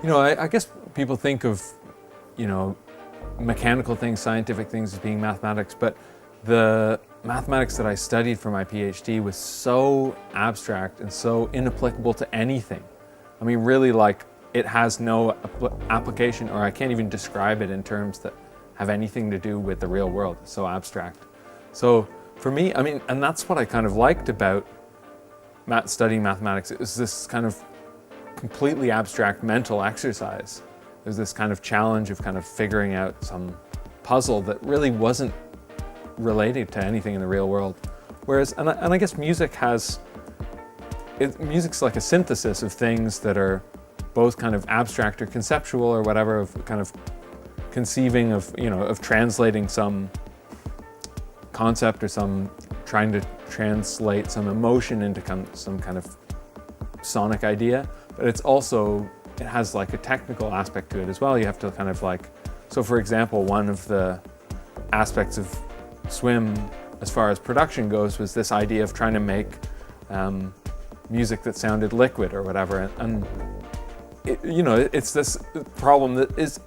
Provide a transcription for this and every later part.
I guess people think of, mechanical things, scientific things as being mathematics, but the mathematics that I studied for my PhD was so abstract and so inapplicable to anything. I mean, really, like, it has no application, or I can't even describe it in terms that have anything to do with the real world. It's so abstract. So for me, I mean, and that's what I kind of liked about studying mathematics. It was this kind of completely abstract mental exercise. There's this kind of challenge of kind of figuring out some puzzle that really wasn't related to anything in the real world. Whereas, and I guess music's like a synthesis of things that are both kind of abstract or conceptual or whatever, of kind of conceiving of, of translating some concept or trying to translate some emotion into some kind of sonic idea. But it has like a technical aspect to it as well. You have to kind of like, so for example, one of the aspects of Swim as far as production goes was this idea of trying to make music that sounded liquid or whatever. And it's this problem that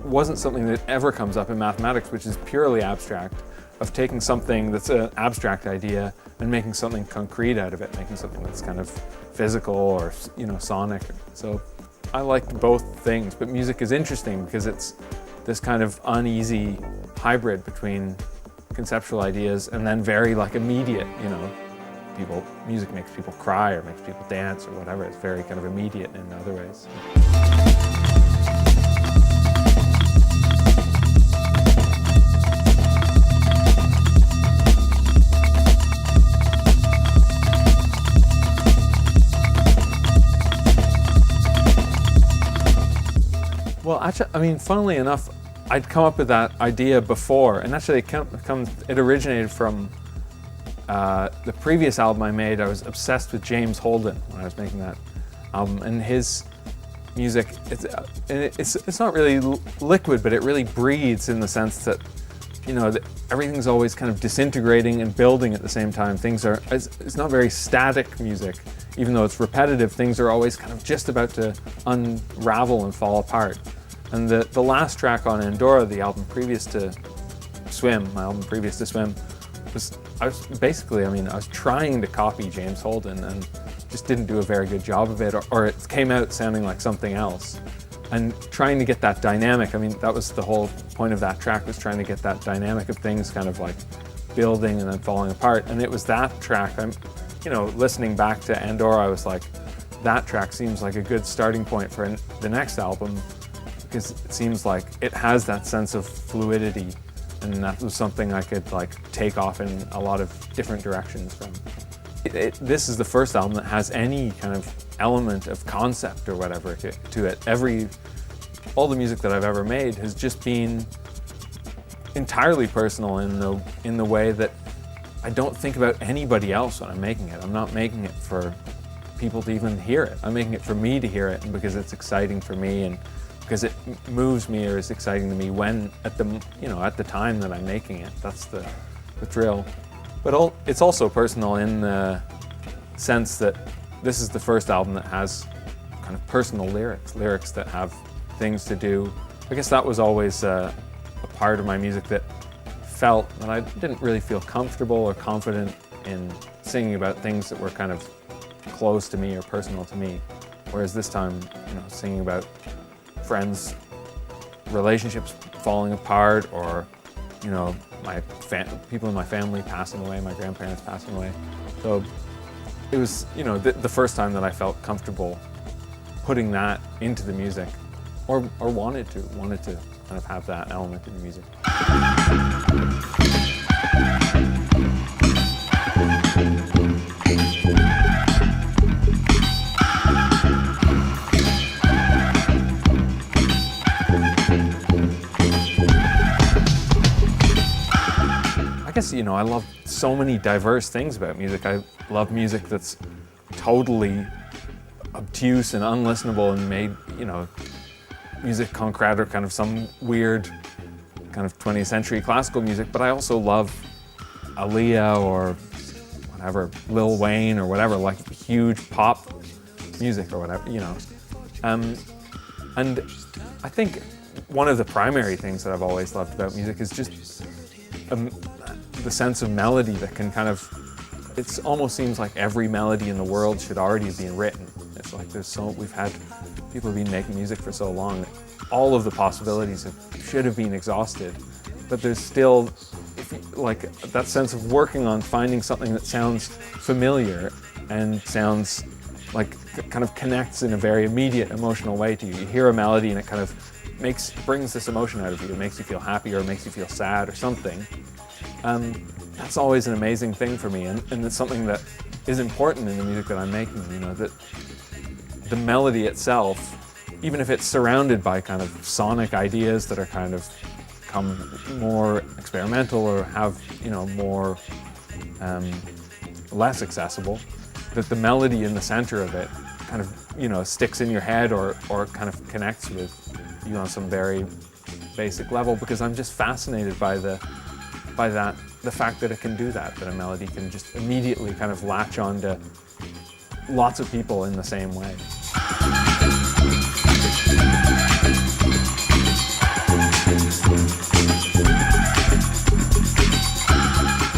wasn't something that ever comes up in mathematics, which is purely abstract, of taking something that's an abstract idea and making something concrete out of it, making something that's kind of physical or, sonic. So I liked both things, but music is interesting because it's this kind of uneasy hybrid between conceptual ideas and then very like immediate, music makes people cry or makes people dance or whatever. It's very kind of immediate in other ways. Well, actually, I mean, funnily enough, I'd come up with that idea before, and actually it originated from the previous album I made. I was obsessed with James Holden when I was making that album, and his music, it's not really liquid, but it really breathes in the sense that, everything's always kind of disintegrating and building at the same time. It's not very static music. Even though it's repetitive, things are always kind of just about to unravel and fall apart. And the last track on Andorra, the album previous to Swim, I was trying to copy James Holden and just didn't do a very good job of it, or it came out sounding like something else. And trying to get that dynamic, I mean, that was the whole point of that track, was trying to get that dynamic of things kind of like building and then falling apart. And it was that track, listening back to Andorra, I was like, that track seems like a good starting point for the next album, because it seems like it has that sense of fluidity, and that was something I could like take off in a lot of different directions from. This is the first album that has any kind of element of concept or whatever to it. All the music that I've ever made has just been entirely personal in the way that I don't think about anybody else when I'm making it. I'm not making it for people to even hear it. I'm making it for me to hear it, and because it's exciting for me, and because it moves me or is exciting to me at the time that I'm making it. That's the thrill. But it's also personal in the sense that this is the first album that has kind of personal lyrics that have things to do. I guess that was always a part of my music that felt that I didn't really feel comfortable or confident in singing about things that were kind of close to me or personal to me. Whereas this time, singing about friends' relationships falling apart, or, people in my family passing away, my grandparents passing away. So it was, the first time that I felt comfortable putting that into the music, or wanted to kind of have that element in the music. I guess, I love so many diverse things about music. I love music that's totally obtuse and unlistenable and made, music concrète or kind of some weird kind of 20th century classical music, but I also love Aaliyah or whatever, Lil Wayne or whatever, like huge pop music or whatever, And I think one of the primary things that I've always loved about music is just the sense of melody that can kind of, it almost seems like every melody in the world should already have been written. It's like people have been making music for so long that all of the possibilities should have been exhausted, but there's still like that sense of working on finding something that sounds familiar and sounds like kind of connects in a very immediate emotional way to you. You hear a melody and it kind of brings this emotion out of you. It makes you feel happy or it makes you feel sad or something. That's always an amazing thing for me, and it's something that is important in the music that I'm making, you know, that the melody itself, even if it's surrounded by kind of sonic ideas that are kind of become more experimental or have, you know, more less accessible, that the melody in the center of it kind of, you know, sticks in your head or kind of connects with you on some very basic level, because I'm just fascinated by the fact that it can do that a melody can just immediately kind of latch on to lots of people in the same way.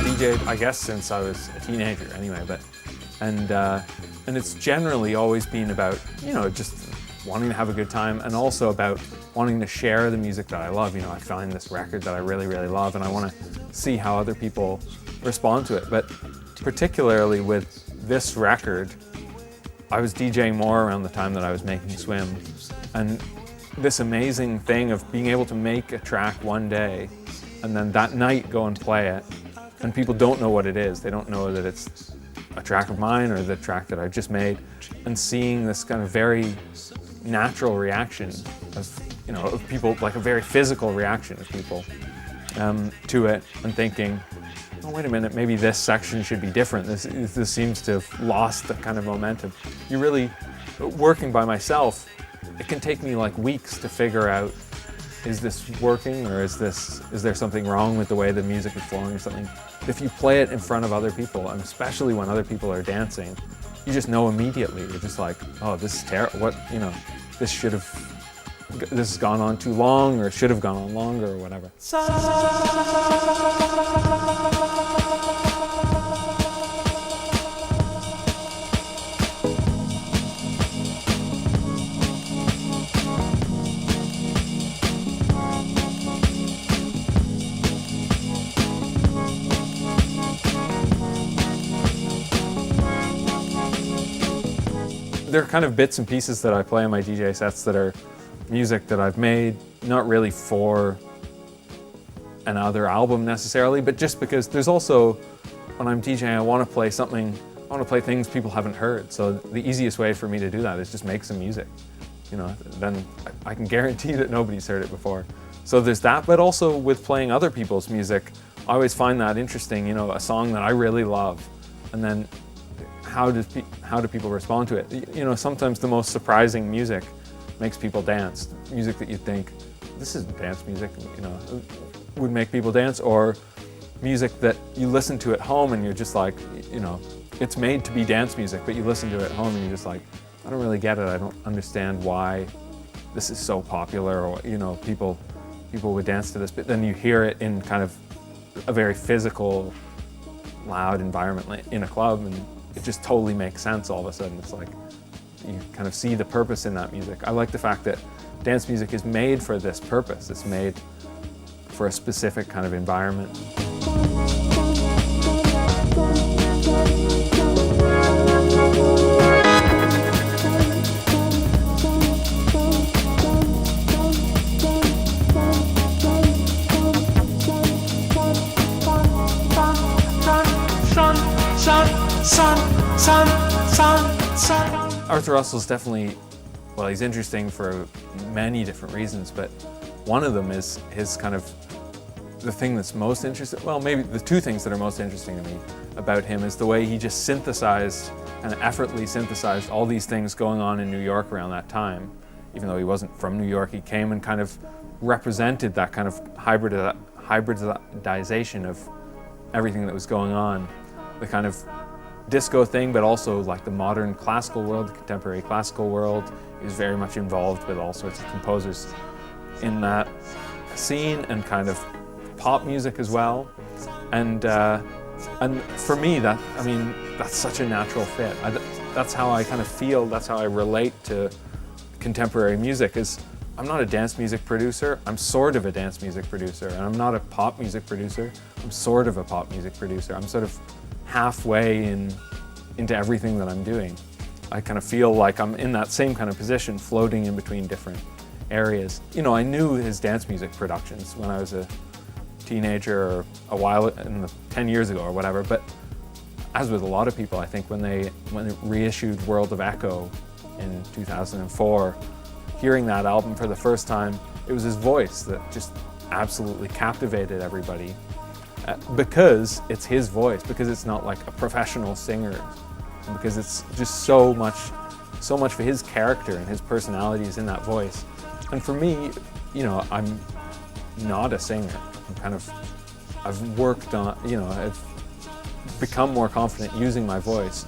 DJ'd, I guess, since I was a teenager anyway, and it's generally always been about, you know, just wanting to have a good time, and also about wanting to share the music that I love. You know, I find this record that I really, really love, and I want to see how other people respond to it. But particularly with this record, I was DJing more around the time that I was making Swim, and this amazing thing of being able to make a track one day and then that night go and play it, and people don't know what it is. They don't know that it's a track of mine or the track that I just made, and seeing this kind of very natural reaction of, you know, of people, like a very physical reaction of people to it, and thinking, oh, wait a minute, maybe this section should be different. This seems to have lost the kind of momentum. You really, working by myself, it can take me like weeks to figure out, is this working, or is there something wrong with the way the music is flowing or something? If you play it in front of other people, and especially when other people are dancing, you just know immediately. You're just like, oh, this is terrible. What, you know, this has gone on too long, or should have gone on longer, or whatever. There are kind of bits and pieces that I play in my DJ sets that are music that I've made, not really for another album necessarily, but just because there's also, when I'm DJing, I want to play things people haven't heard. So the easiest way for me to do that is just make some music. You know, then I can guarantee that nobody's heard it before. So there's that, but also with playing other people's music, I always find that interesting, you know, a song that I really love, and then how do people respond to it? You know, sometimes the most surprising music makes people dance. Music that you'd think, this isn't dance music, you know, would make people dance, or music that you listen to at home and you're just like, you know, it's made to be dance music, but you listen to it at home and you're just like, I don't really get it. I don't understand why this is so popular, or, you know, people would dance to this, but then you hear it in kind of a very physical, loud environment in a club, and it just totally makes sense all of a sudden. It's like you kind of see the purpose in that music. I like the fact that dance music is made for this purpose. It's made for a specific kind of environment. Arthur Russell's definitely, well, he's interesting for many different reasons, but one of them is his kind of, the thing that's most interesting, well, maybe the two things that are most interesting to me about him is the way he just synthesized, kind of effortlessly synthesized all these things going on in New York around that time. Even though he wasn't from New York, he came and kind of represented that kind of hybridization of everything that was going on. The kind of disco thing, but also like the modern classical world, the contemporary classical world. is very much involved with all sorts of composers in that scene, and kind of pop music as well. And for me, that's such a natural fit. That's how I kind of feel, that's how I relate to contemporary music. Is I'm not a dance music producer, I'm sort of a dance music producer, and I'm not a pop music producer, I'm sort of a pop music producer. I'm sort of halfway into everything that I'm doing. I kind of feel like I'm in that same kind of position, floating in between different areas. You know, I knew his dance music productions when I was a teenager, or a while, 10 years ago or whatever, but as with a lot of people, I think when it reissued World of Echo in 2004, hearing that album for the first time, it was his voice that just absolutely captivated everybody. Because it's his voice, because it's not like a professional singer, and because it's just so much for his character and his personality is in that voice. And for me, you know, I'm not a singer. I've worked on, you know, I've become more confident using my voice.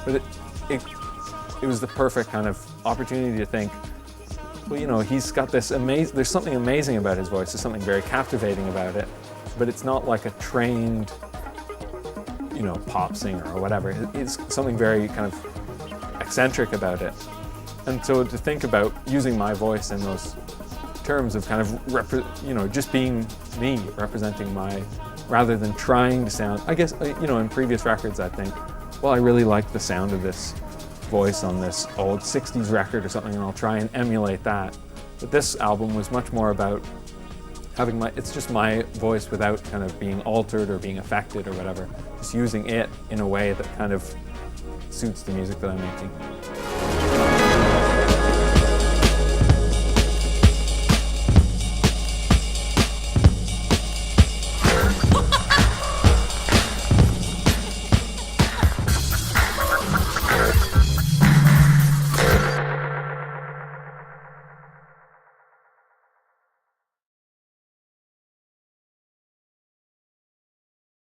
But it was the perfect kind of opportunity to think, well, you know, he's got this there's something amazing about his voice, there's something very captivating about it, but it's not like a trained, you know, pop singer or whatever. It's something very kind of eccentric about it. And so to think about using my voice in those terms of kind of, you know, just being me, representing rather than trying to sound, I guess, you know, in previous records I'd think, well, I really like the sound of this voice on this old 60s record or something, and I'll try and emulate that. But this album was much more about having it's just my voice without kind of being altered or being affected or whatever, just using it in a way that kind of suits the music that I'm making.